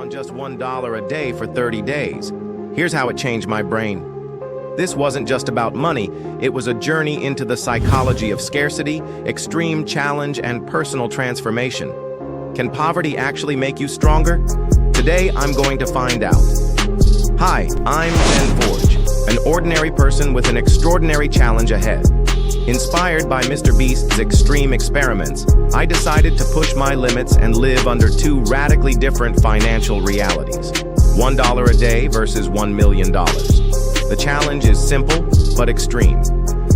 on just $1 a day for 30 days. Here's how it changed my brain. This wasn't just about money, it was a journey into the psychology of scarcity, extreme challenge, and personal transformation. Can poverty actually make you stronger? Today, I'm going to find out. Hi, I'm Ben Forge, an ordinary person with an extraordinary challenge ahead. Inspired by Mr. Beast's extreme experiments, I decided to push my limits and live under two radically different financial realities. $1 a day versus $1 million. The challenge is simple, but extreme.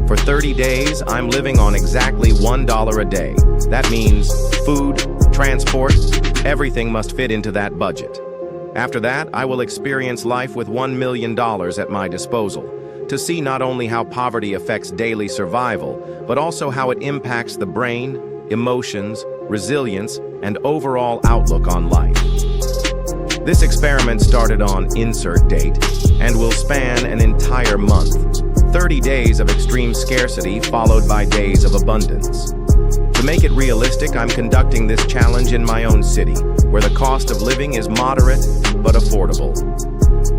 For 30 days, I'm living on exactly $1 a day. That means food, transport, everything must fit into that budget. After that, I will experience life with $1 million at my disposal, to see not only how poverty affects daily survival, but also how it impacts the brain, emotions, resilience, and overall outlook on life. This experiment started on insert date and will span an entire month. 30 days of extreme scarcity followed by days of abundance. To make it realistic, I'm conducting this challenge in my own city, where the cost of living is moderate but affordable.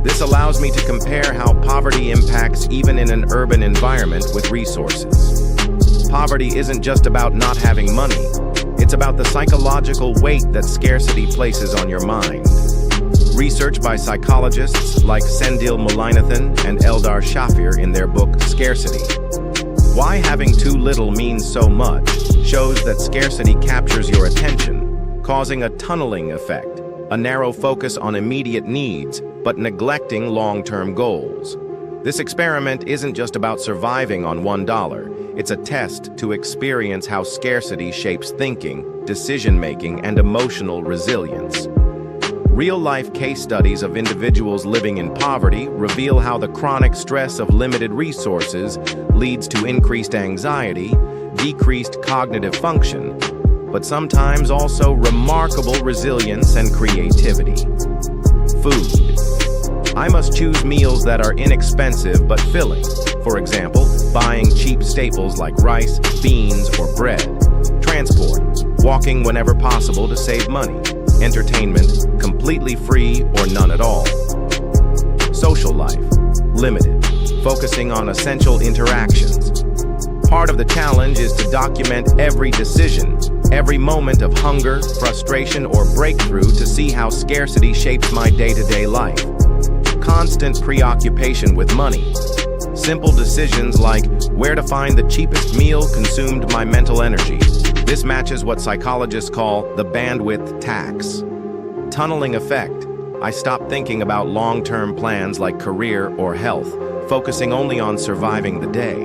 This allows me to compare how poverty impacts even in an urban environment with resources. Poverty isn't just about not having money, it's about the psychological weight that scarcity places on your mind. Research by psychologists like Sendil Mullainathan and Eldar Shafir in their book Scarcity. Why having too little means so much shows that scarcity captures your attention, causing a tunneling effect, a narrow focus on immediate needs, but neglecting long-term goals. This experiment isn't just about surviving on $1, it's a test to experience how scarcity shapes thinking, decision-making, and emotional resilience. Real-life case studies of individuals living in poverty reveal how the chronic stress of limited resources leads to increased anxiety, decreased cognitive function, but sometimes also remarkable resilience and creativity. Food. I must choose meals that are inexpensive but filling. For example, buying cheap staples like rice, beans, or bread. Transport. Walking whenever possible to save money. Entertainment, completely free or none at all. Social life, limited, focusing on essential interactions. Part of the challenge is to document every decision, every moment of hunger, frustration, or breakthrough to see how scarcity shapes my day-to-day life. Constant preoccupation with money. Simple decisions like where to find the cheapest meal consumed my mental energy. This matches what psychologists call the bandwidth tax. Tunneling effect. I stopped thinking about long-term plans like career or health, focusing only on surviving the day.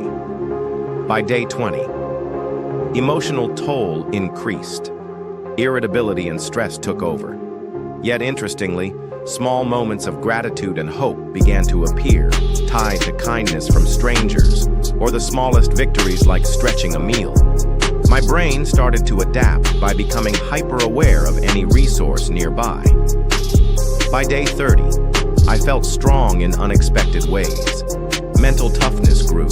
By day 20, emotional toll increased. Irritability and stress took over. Yet interestingly, small moments of gratitude and hope began to appear, tied to kindness from strangers, or the smallest victories like stretching a meal. My brain started to adapt by becoming hyper-aware of any resource nearby. By day 30, I felt strong in unexpected ways. Mental toughness grew.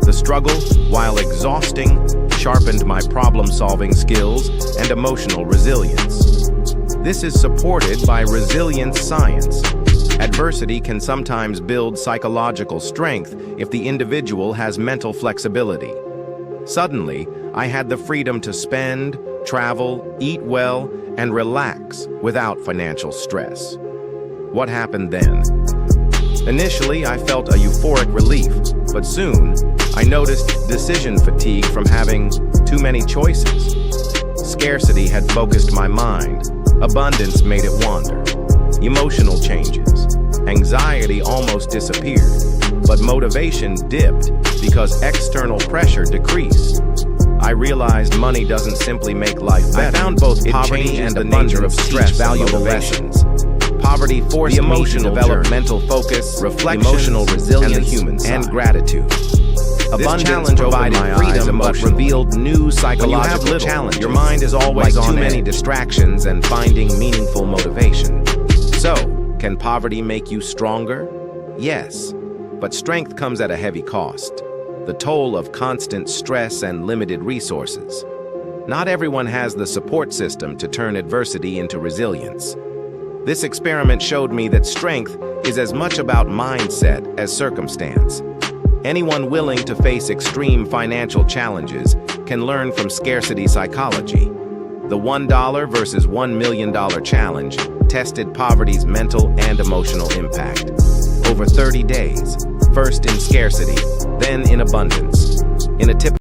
The struggle, while exhausting, sharpened my problem-solving skills and emotional resilience. This is supported by resilience science. Adversity can sometimes build psychological strength if the individual has mental flexibility. Suddenly, I had the freedom to spend, travel, eat well, and relax without financial stress. What happened then? Initially, I felt a euphoric relief, but soon, I noticed decision fatigue from having too many choices. Scarcity had focused my mind. Abundance made it wander. Emotional changes. Anxiety almost disappeared, but motivation dipped because external pressure decreased. I realized money doesn't simply make life better. I found both poverty and the nature of stress valuable lessons. Poverty forced me to develop mental focus, reflection, emotional resilience, and the human side, and gratitude. Abundance provided freedom but revealed new psychological challenges. Your mind is always on too many distractions and finding meaningful motivation. So, can poverty make you stronger? Yes, but strength comes at a heavy cost. The toll of constant stress and limited resources. Not everyone has the support system to turn adversity into resilience. This experiment showed me that strength is as much about mindset as circumstance. Anyone willing to face extreme financial challenges can learn from scarcity psychology. The $1 versus $1 million challenge tested poverty's mental and emotional impact. Over 30 days, first in scarcity, then in abundance. In a typical